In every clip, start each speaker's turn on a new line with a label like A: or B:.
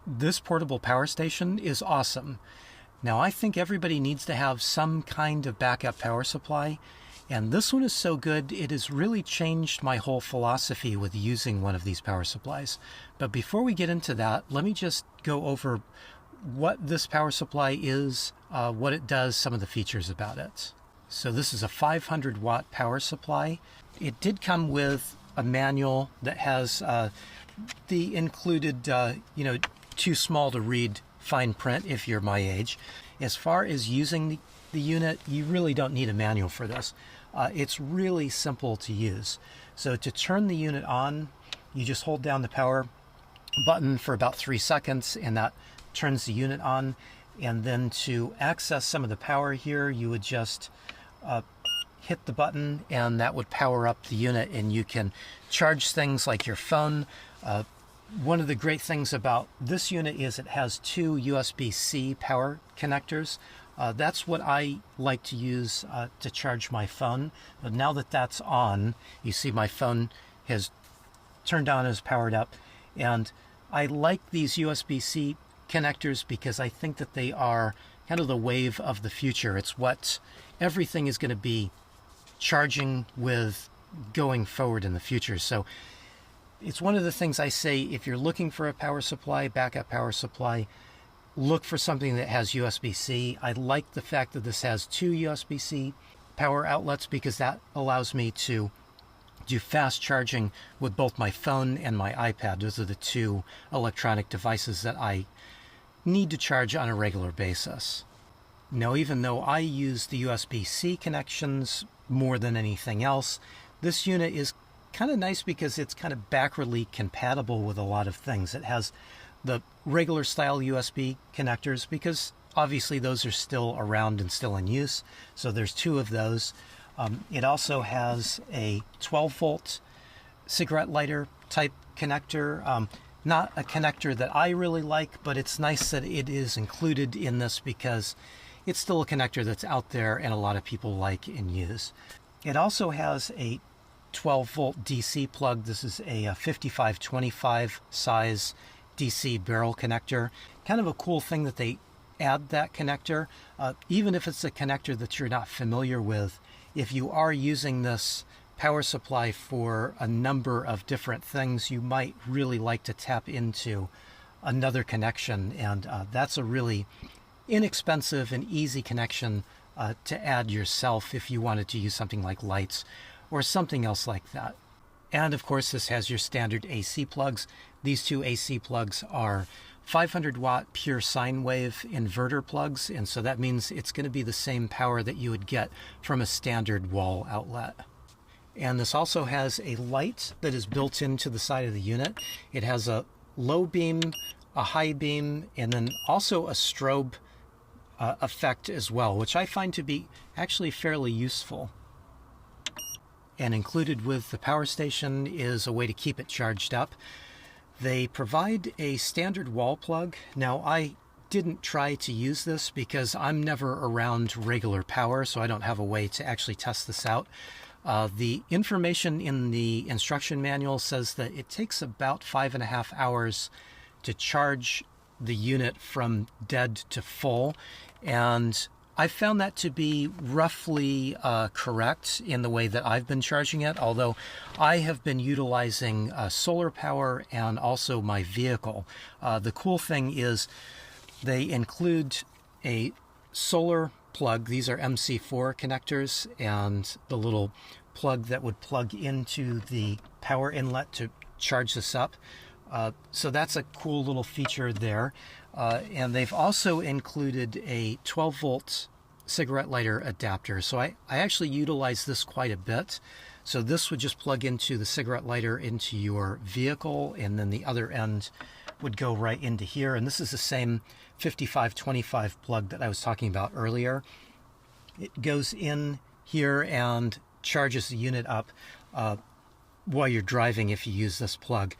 A: This portable power station is awesome. Now, I think everybody needs to have some kind of backup power supply, and this one is so good, it has really changed my whole philosophy with using one of these power supplies. But before we get into that, let me just go over what this power supply is, what it does, some of the features about it. So this is a 500 watt power supply. It did come with a manual that has the included, too small to read fine print if you're my age. As far as using the unit, you really don't need a manual for this. It's really simple to use. So to turn the unit on, you just hold down the power button for about 3 seconds and that turns the unit on. And then to access some of the power here, you would just hit the button and that would power up the unit, and you can charge things like your phone. One of the great things about this unit is it has 2 USB-C power connectors. That's what I like to use to charge my phone. But now that that's on, you see my phone has turned on, is powered up. And I like these USB-C connectors because I think that they are kind of the wave of the future. It's what everything is going to be charging with going forward in the future. So it's one of the things I say, if you're looking for a power supply, backup power supply, look for something that has USB-C. I like the fact that this has 2 USB-C power outlets because that allows me to do fast charging with both my phone and my iPad. Those are the 2 electronic devices that I need to charge on a regular basis. Now, even though I use the USB-C connections more than anything else, this unit is kind of nice because it's kind of backwardly compatible with a lot of things. It has the regular style USB connectors because obviously those are still around and still in use. So there's 2 of those. It also has a 12 volt cigarette lighter type connector. Not a connector that I really like, but it's nice that it is included in this because it's still a connector that's out there and a lot of people like and use. It also has a 12 volt DC plug. This is a 5525 size DC barrel connector. Kind of a cool thing that they add that connector. Even if it's a connector that you're not familiar with, if you are using this power supply for a number of different things, you might really like to tap into another connection, and that's a really inexpensive and easy connection to add yourself if you wanted to use something like lights or something else like that. And of course, this has your standard AC plugs. These 2 AC plugs are 500 watt pure sine wave inverter plugs, and so that means it's going to be the same power that you would get from a standard wall outlet. And this also has a light that is built into the side of the unit. It has a low beam, a high beam, and then also a strobe effect as well, which I find to be actually fairly useful. And included with the power station is a way to keep it charged up. They provide a standard wall plug. Now, I didn't try to use this because I'm never around regular power, so I don't have a way to actually test this out. The information in the instruction manual says that it takes about 5.5 hours to charge the unit from dead to full, and I found that to be roughly correct in the way that I've been charging it, although I have been utilizing solar power and also my vehicle. The cool thing is they include a solar plug. These are MC4 connectors, and the little plug that would plug into the power inlet to charge this up. So that's a cool little feature there. And they've also included a 12 volt cigarette lighter adapter. So I actually utilize this quite a bit. So this would just plug into the cigarette lighter into your vehicle, and then the other end would go right into here. And this is the same 5525 plug that I was talking about earlier. It goes in here and charges the unit up while you're driving if you use this plug.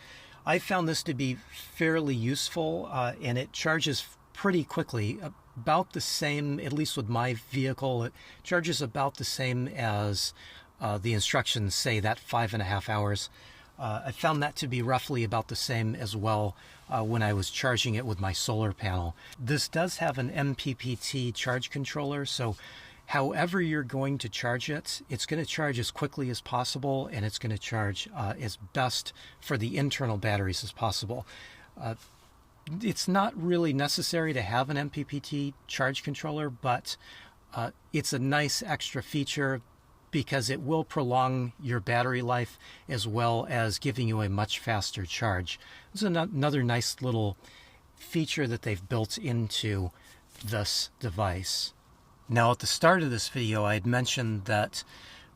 A: I found this to be fairly useful, and it charges pretty quickly, about the same, at least with my vehicle, it charges about the same as the instructions say, that 5.5 hours. I found that to be roughly about the same as well when I was charging it with my solar panel. This does have an MPPT charge controller, so however you're going to charge it, it's going to charge as quickly as possible, and it's going to charge as best for the internal batteries as possible. It's not really necessary to have an MPPT charge controller, but it's a nice extra feature because it will prolong your battery life as well as giving you a much faster charge. It's another nice little feature that they've built into this device. Now, at the start of this video, I had mentioned that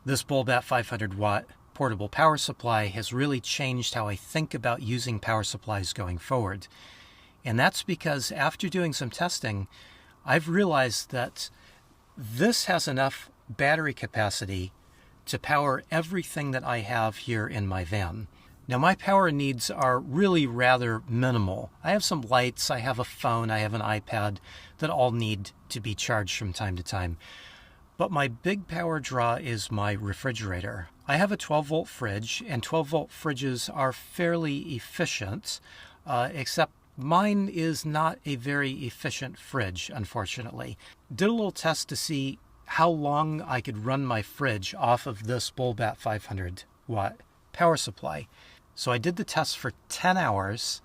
A: this Bulbat 500 watt portable power supply has really changed how I think about using power supplies going forward. And that's because after doing some testing, I've realized that this has enough battery capacity to power everything that I have here in my van. Now, my power needs are really rather minimal. I have some lights, I have a phone, I have an iPad that all need to be charged from time to time. But my big power draw is my refrigerator. I have a 12-volt fridge, and 12-volt fridges are fairly efficient, except mine is not a very efficient fridge, unfortunately. Did a little test to see how long I could run my fridge off of this Bulbat 500 watt power supply. So I did the test for 10 hours,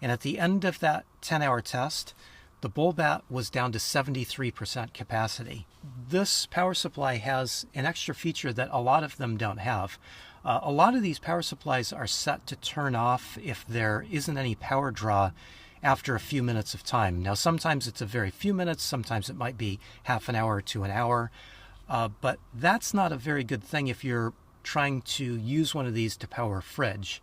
A: and at the end of that 10-hour test, the Bulbat was down to 73% capacity. This power supply has an extra feature that a lot of them don't have. A lot of these power supplies are set to turn off if there isn't any power draw after a few minutes of time. Now, sometimes it's a very few minutes, sometimes it might be half an hour to an hour, but that's not a very good thing if you're trying to use one of these to power a fridge.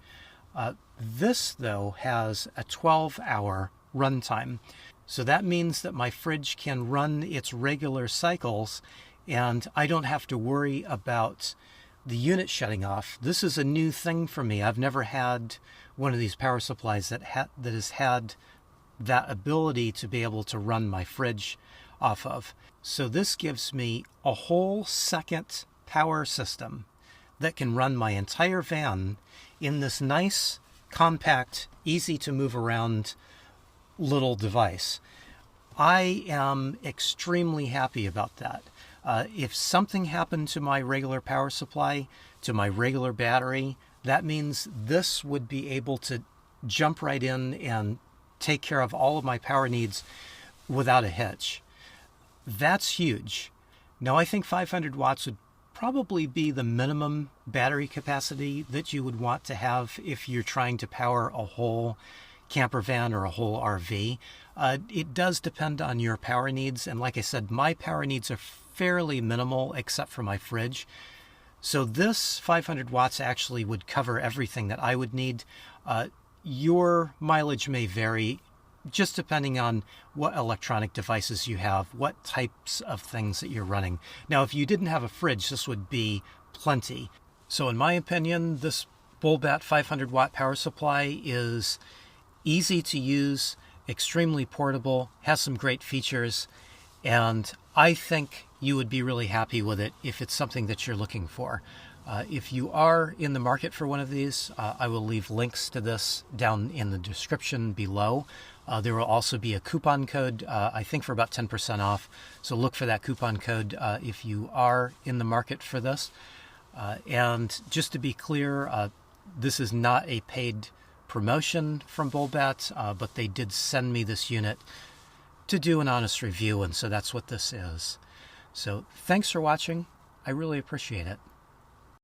A: This, though, has a 12-hour runtime. So that means that my fridge can run its regular cycles, and I don't have to worry about the unit shutting off. This is a new thing for me. I've never had one of these power supplies that has had that ability to be able to run my fridge off of. So this gives me a whole second power system that can run my entire van in this nice, compact, easy to move around little device. I am extremely happy about that. If something happened to my regular power supply, to my regular battery, that means this would be able to jump right in and take care of all of my power needs without a hitch. That's huge. Now, I think 500 watts would probably be the minimum battery capacity that you would want to have if you're trying to power a whole camper van or a whole RV. It does depend on your power needs, and like I said, my power needs are fairly minimal except for my fridge. So this 500 watts actually would cover everything that I would need. Your mileage may vary just depending on what electronic devices you have, what types of things that you're running. Now, if you didn't have a fridge, this would be plenty. So in my opinion, this Bulbat 500 watt power supply is easy to use, extremely portable, has some great features, and I think you would be really happy with it if it's something that you're looking for. If you are in the market for one of these, I will leave links to this down in the description below. There will also be a coupon code, I think for about 10% off. So look for that coupon code if you are in the market for this. And just to be clear, this is not a paid promotion from Bulbat, but they did send me this unit to do an honest review, and so that's what this is. So thanks for watching. I really appreciate it.